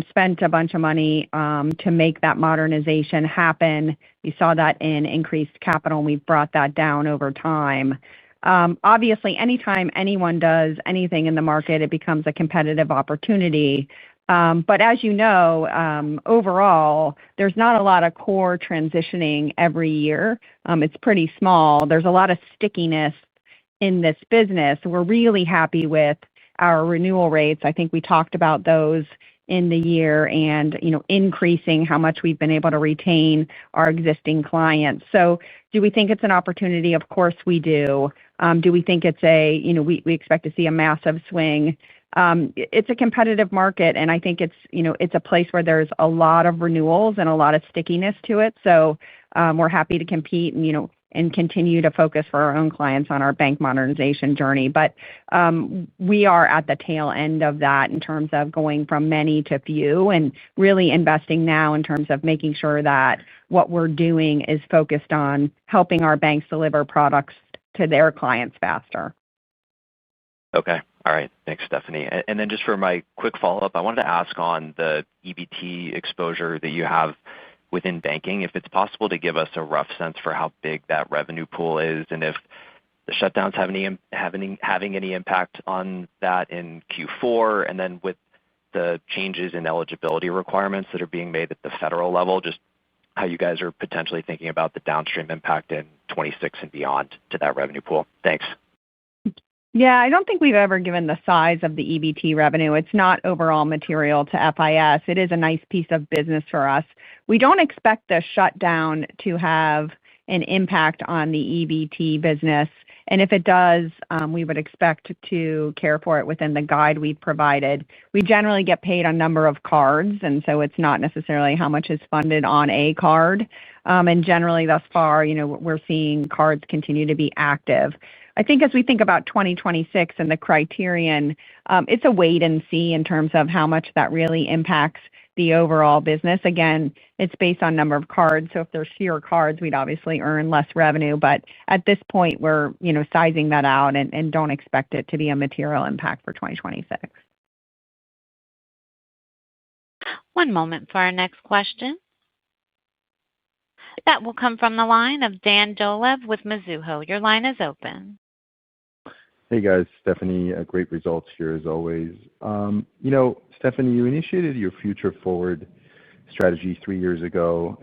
Spent a bunch of money to make that modernization happen. You saw that in increased capital, and we've brought that down over time. Obviously, anytime anyone does anything in the market, it becomes a competitive opportunity. But as you know, overall, there's not a lot of core transitioning every year. It's pretty small. There's a lot of stickiness in this business. We're really happy with our renewal rates. I think we talked about those in the year and increasing how much we've been able to retain our existing clients. So do we think it's an opportunity? Of course we do. Do we think it's we expect to see a massive swing? It's a competitive market, and I think it's a place where there's a lot of renewals and a lot of stickiness to it. So we're happy to compete and continue to focus for our own clients on our bank modernization journey. But we are at the tail end of that in terms of going from many to few and really investing now in terms of making sure that what we're doing is focused on helping our banks deliver products to their clients faster. Okay. All right. Thanks, Stephanie. And then just for my quick follow-up, I wanted to ask on the EBT exposure that you have within banking, if it's possible to give us a rough sense for how big that revenue pool is, and if the shutdowns having any impact on that in Q4, and then with the changes in eligibility requirements that are being made at the federal level, just how you guys are potentially thinking about the downstream impact in 26 and beyond to that revenue pool. Thanks. Yeah, I don't think we've ever given the size of the EBT revenue. It's not overall material to FIS. It is a nice piece of business for us. We don't expect the shutdown to have an impact on the EBT business. And if it does, we would expect to care for it within the guide we've provided. We generally get paid on number of cards, and so it's not necessarily how much is funded on a card. And generally, thus far, we're seeing cards continue to be active. I think as we think about 2026 and the criterion, it's a wait and see in terms of how much that really impacts the overall business. Again, it's based on number of cards. So if there's fewer cards, we'd obviously earn less revenue. But at this point, we're sizing that out and don't expect it to be a material impact for 2026. One moment for our next question. That will come from the line of Dan Dolev with Mizuho. Your line is open. Hey guys, Stephanie, great results here as always. Stephanie, you initiated your Future Forward strategy 3 years ago,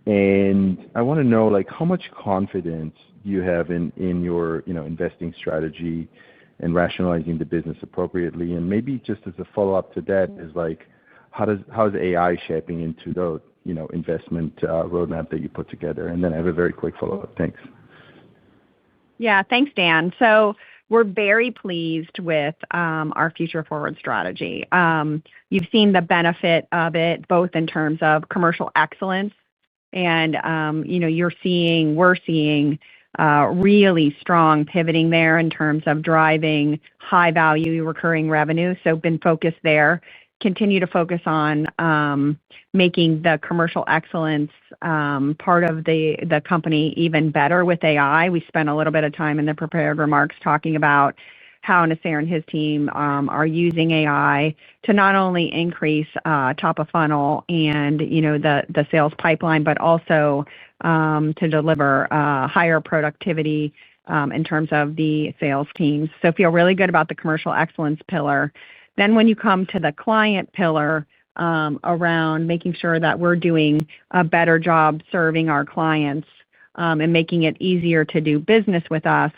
and I want to know how much confidence do you have in your investing strategy and rationalizing the business appropriately, and maybe just as a follow-up to that is how's AI shaping into the investment roadmap that you put together? And then I have a very quick follow-up. Thanks. Yeah, thanks, Dan. So we're very pleased with our Future Forward strategy. You've seen the benefit of it both in terms of commercial excellence and, we're seeing really strong pivoting there in terms of driving high-value recurring revenue. So been focused there. Continue to focus on making the commercial excellence part of the company even better with AI. We spent a little bit of time in the prepared remarks talking about how Nasser and his team are using AI to not only increase top of funnel and the sales pipeline, but also to deliver higher productivity in terms of the sales teams. So feel really good about the commercial excellence pillar. Then when you come to the client pillar around making sure that we're doing a better job serving our clients and making it easier to do business with us,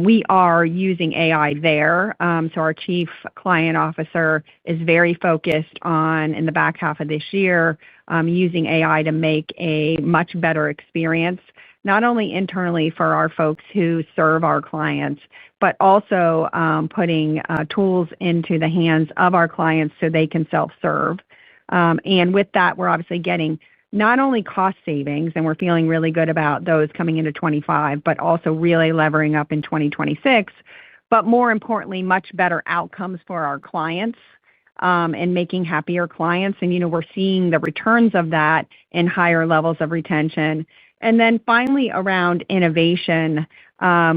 we are using AI there. So our Chief Client Officer is very focused on, in the back half of this year, using AI to make a much better experience, not only internally for our folks who serve our clients, but also putting tools into the hands of our clients so they can self-serve. And with that, we're obviously getting not only cost savings, and we're feeling really good about those coming into 2025, but also really levering up in 2026, but more importantly, much better outcomes for our clients and making happier clients. And, we're seeing the returns of that in higher levels of retention. And then finally, around innovation,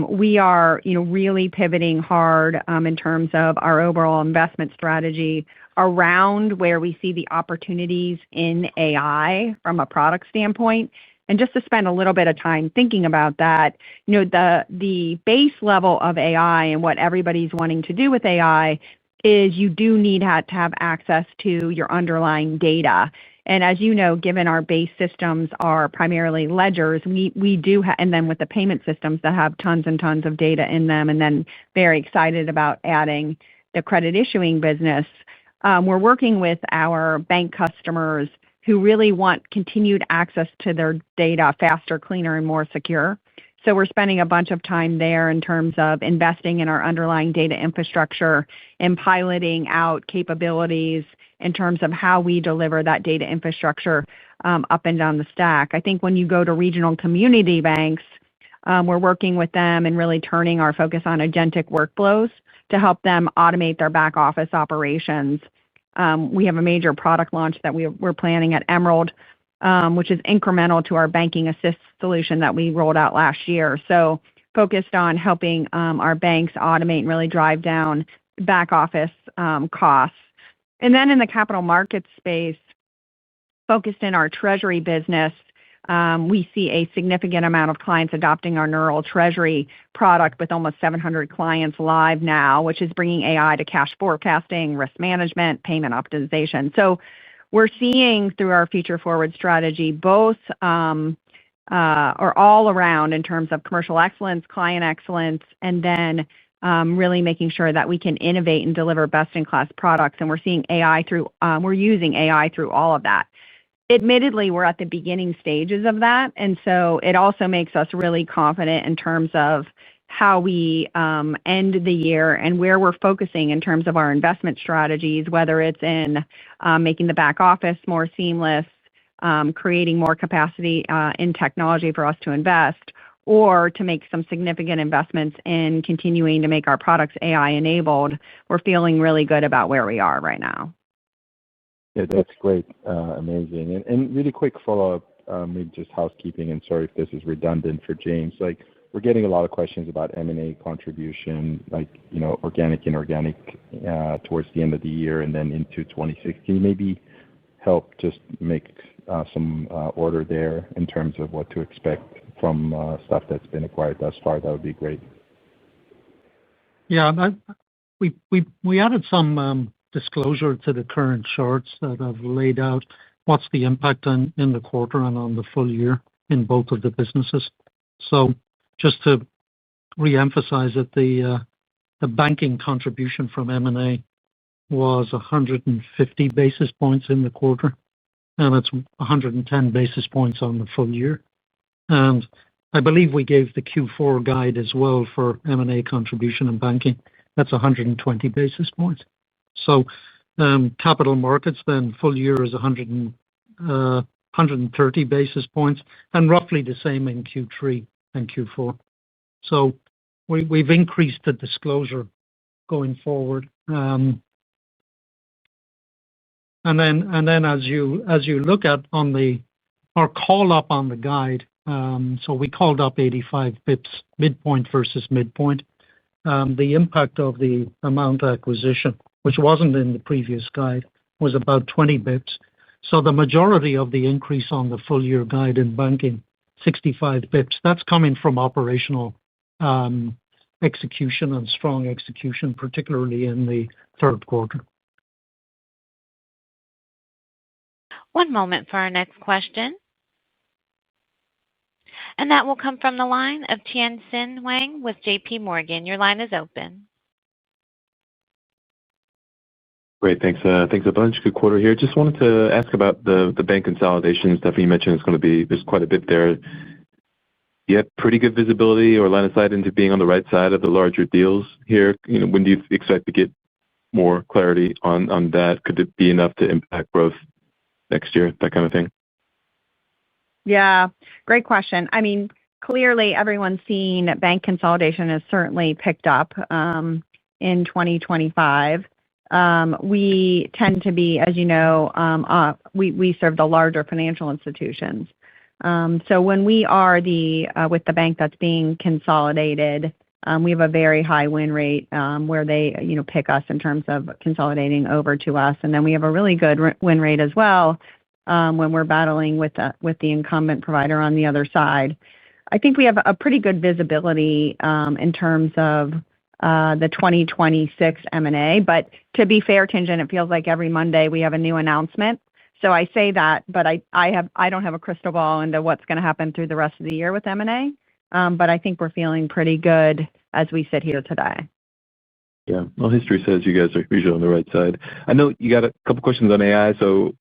we are really pivoting hard in terms of our overall investment strategy around where we see the opportunities in AI from a product standpoint. And just to spend a little bit of time thinking about that, the base level of AI and what everybody's wanting to do with AI is you do need to have access to your underlying data. And as you know, given our base systems are primarily ledgers, we do and then with the payment systems that have tons and tons of data in them, and then very excited about adding the credit issuing business. We're working with our bank customers who really want continued access to their data faster, cleaner, and more secure. So we're spending a bunch of time there in terms of investing in our underlying data infrastructure and piloting out capabilities in terms of how we deliver that data infrastructure up and down the stack. I think when you go to regional community banks, we're working with them and really turning our focus on agentic workflows to help them automate their back office operations. We have a major product launch that we're planning at Emerald, which is incremental to our Banking Assist solution that we rolled out last year. So focused on helping our banks automate and really drive down back office costs. And then in the capital markets space, focused in our treasury business, we see a significant amount of clients adopting our Neural Treasury product with almost 700 clients live now, which is bringing AI to cash forecasting, risk management, payment optimization. So we're seeing through our Future Forward strategy both or all around in terms of commercial excellence, client excellence, and then really making sure that we can innovate and deliver best-in-class products. And we're seeing AI we're using AI through all of that. Admittedly, we're at the beginning stages of that. And so it also makes us really confident in terms of how we end the year and where we're focusing in terms of our investment strategies, whether it's in making the back office more seamless, creating more capacity in technology for us to invest, or to make some significant investments in continuing to make our products AI-enabled. We're feeling really good about where we are right now. Yeah, that's great. Amazing. And really quick follow-up, maybe just housekeeping, and sorry if this is redundant for James. We're getting a lot of questions about M&A contribution, organic, inorganic, towards the end of the year and then into 2016. Maybe help just make some order there in terms of what to expect from stuff that's been acquired thus far. That would be great. Yeah, we added some disclosure to the current charts that have laid out what's the impact in the quarter and on the full year in both of the businesses. So just to reemphasize it, the banking contribution from M&A was 150 basis points in the quarter, and it's 110 basis points on the full year. And I believe we gave the Q4 guide as well for M&A contribution in banking. That's 120 basis points. So capital markets then full year is 130 basis points and roughly the same in Q3 and Q4. So we've increased the disclosure going forward. And then as you look at our call up on the guide, so we called up 85 bips midpoint versus midpoint. The impact of the amount acquisition, which wasn't in the previous guide, was about 20 bips. So the majority of the increase on the full year guide in banking, 65 bips, that's coming from operational execution and strong execution, particularly in the third quarter. One moment for our next question. And that will come from the line of Tien-Tsin Huang with J.P. Morgan. Your line is open. Great. Thanks a bunch. Good quarter here. Just wanted to ask about the bank consolidation. Stephanie mentioned there's quite a bit there. You have pretty good visibility or line of sight into being on the right side of the larger deals here. When do you expect to get more clarity on that? Could it be enough to impact growth next year, that kind of thing? Yeah, great question. I mean, clearly everyone's seen bank consolidation has certainly picked up in 2025. We tend to be, as you know, we serve the larger financial institutions. So when we are with the bank that's being consolidated, we have a very high win rate where they pick us in terms of consolidating over to us. And then we have a really good win rate as well when we're battling with the incumbent provider on the other side. I think we have a pretty good visibility in terms of the 2026 M&A. But to be fair, Tien-Tsin, it feels like every Monday we have a new announcement. So I say that, but I don't have a crystal ball into what's going to happen through the rest of the year with M&A. But I think we're feeling pretty good as we sit here today. Yeah. Well, history says you guys are usually on the right side. I know you got a couple questions on AI, so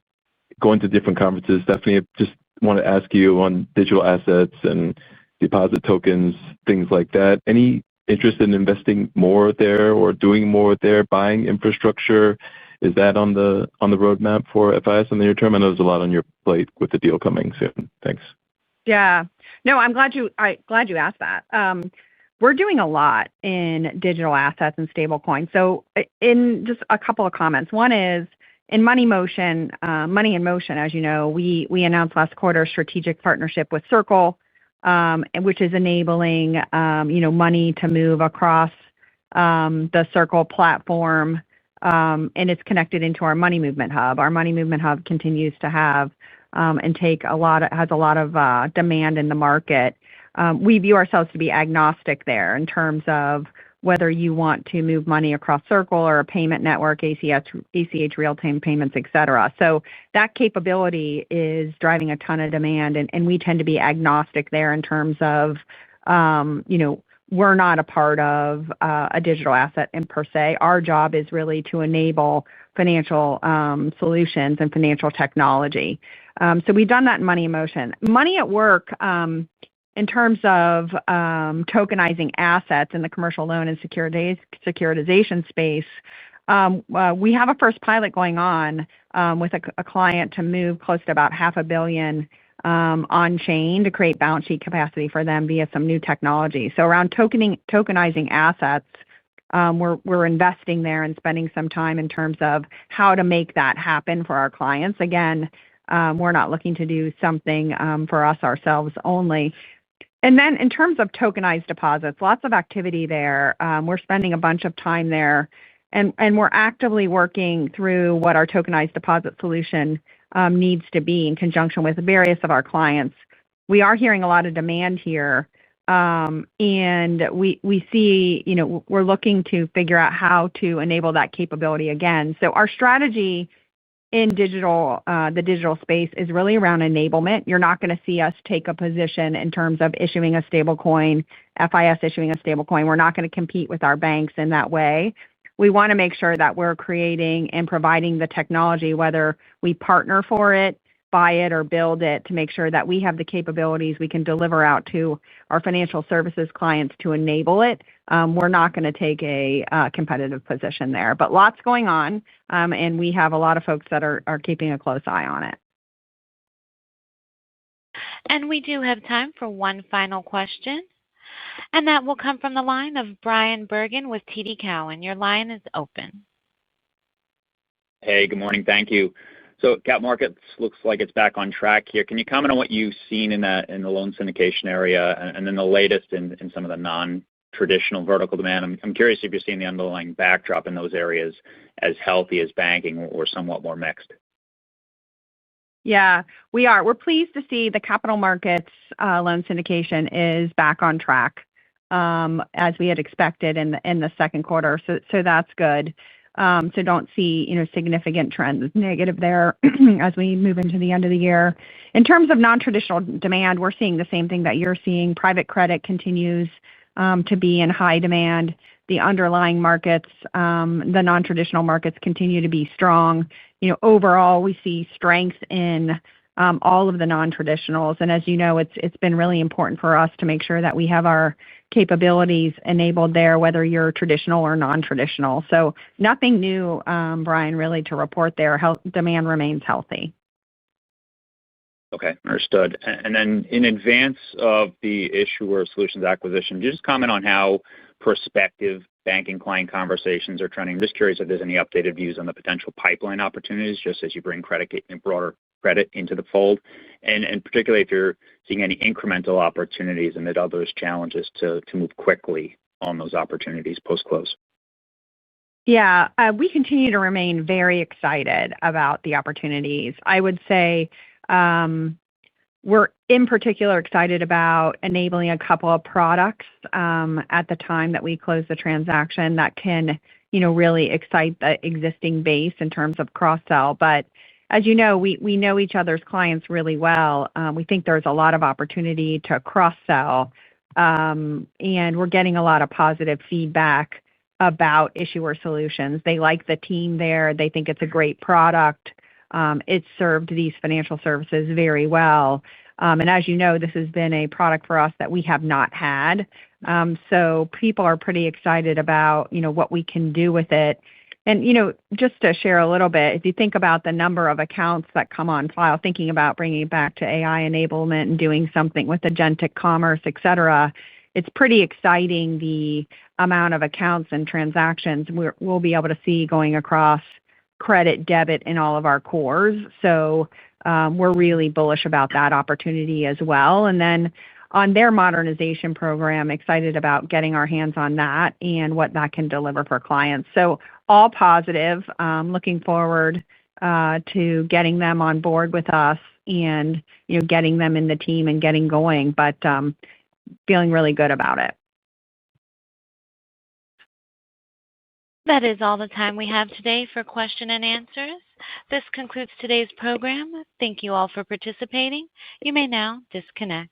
going to different conferences, Stephanie, I just want to ask you on digital assets and deposit tokens, things like that. Any interest in investing more there or doing more there, buying infrastructure? Is that on the roadmap for FIS in the near term? I know there's a lot on your plate with the deal coming soon. Thanks. Yeah. No, I'm glad you asked that. We're doing a lot in digital assets and stablecoins. So in just a couple of comments. One is in Money in Motion, as you know, we announced last quarter a strategic partnership with Circle, which is enabling money to move across the Circle platform, and it's connected into our Money Movement Hub. Our Money Movement Hub continues to have and has a lot of demand in the market. We view ourselves to be agnostic there in terms of whether you want to move money across Circle or a payment network, ACH real-time payments, etc. So that capability is driving a ton of demand, and we tend to be agnostic there in terms of, we're not a part of a digital asset per se. Our job is really to enable financial solutions and financial technology. So we've done that in Money in Motion. Money at Work, in terms of tokenizing assets in the commercial loan and securitization space, we have a first pilot going on with a client to move close to about $500 million on-chain to create balance sheet capacity for them via some new technology. So around tokenizing assets, we're investing there and spending some time in terms of how to make that happen for our clients. Again, we're not looking to do something for us ourselves only. And then in terms of tokenized deposits, lots of activity there. We're spending a bunch of time there, and we're actively working through what our tokenized deposit solution needs to be in conjunction with various of our clients. We are hearing a lot of demand here, and we see, we're looking to figure out how to enable that capability again. So our strategy in the digital space is really around enablement. You're not going to see us take a position in terms of issuing a stablecoin, FIS issuing a stablecoin. We're not going to compete with our banks in that way. We want to make sure that we're creating and providing the technology, whether we partner for it, buy it, or build it, to make sure that we have the capabilities we can deliver out to our financial services clients to enable it. We're not going to take a competitive position there, but lots going on, and we have a lot of folks that are keeping a close eye on it. And we do have time for one final question, and that will come from the line of Bryan Bergin with TD Cowen. Your line is open. Hey, good morning. Thank you. So cap markets looks like it's back on track here. Can you comment on what you've seen in the loan syndication area, and then the latest in some of the non-traditional vertical demand? I'm curious if you're seeing the underlying backdrop in those areas as healthy as banking or somewhat more mixed. Yeah, we are. We're pleased to see the capital markets loan syndication is back on track, as we had expected in the second quarter. So that's good. So don't see significant trends negative there as we move into the end of the year. In terms of non-traditional demand, we're seeing the same thing that you're seeing. Private credit continues to be in high demand. The underlying markets, the non-traditional markets, continue to be strong. Overall, we see strength in all of the non-traditionals. And as you know, it's been really important for us to make sure that we have our capabilities enabled there, whether you're traditional or non-traditional. So nothing new, Brian, really to report there. Demand remains healthy. Okay, understood. And then in advance of the Issuer Solutions acquisition, just comment on how prospective banking client conversations are trending. I'm just curious if there's any updated views on the potential pipeline opportunities, just as you bring broader credit into the fold, and particularly if you're seeing any incremental opportunities amid others' challenges to move quickly on those opportunities post-close. Yeah, we continue to remain very excited about the opportunities. I would say we're in particular excited about enabling a couple of products at the time that we close the transaction that can really excite the existing base in terms of cross-sell. But as you know, we know each other's clients really well. We think there's a lot of opportunity to cross-sell, and we're getting a lot of positive feedback about Issuer Solutions. They like the team there. They think it's a great product. It's served these financial services very well. As you know, this has been a product for us that we have not had. People are pretty excited about what we can do with it. Just to share a little bit, if you think about the number of accounts that come on file, thinking about bringing it back to AI enablement and doing something with agentic commerce, et cetera, it's pretty exciting the amount of accounts and transactions we'll be able to see going across credit, debit in all of our cores. We're really bullish about that opportunity as well. On their modernization program, excited about getting our hands on that and what that can deliver for clients. All positive, looking forward to getting them on board with us and getting them in the team and getting going, but feeling really good about it. That is all the time we have today for question and answers. This concludes today's program. Thank you all for participating. You may now disconnect.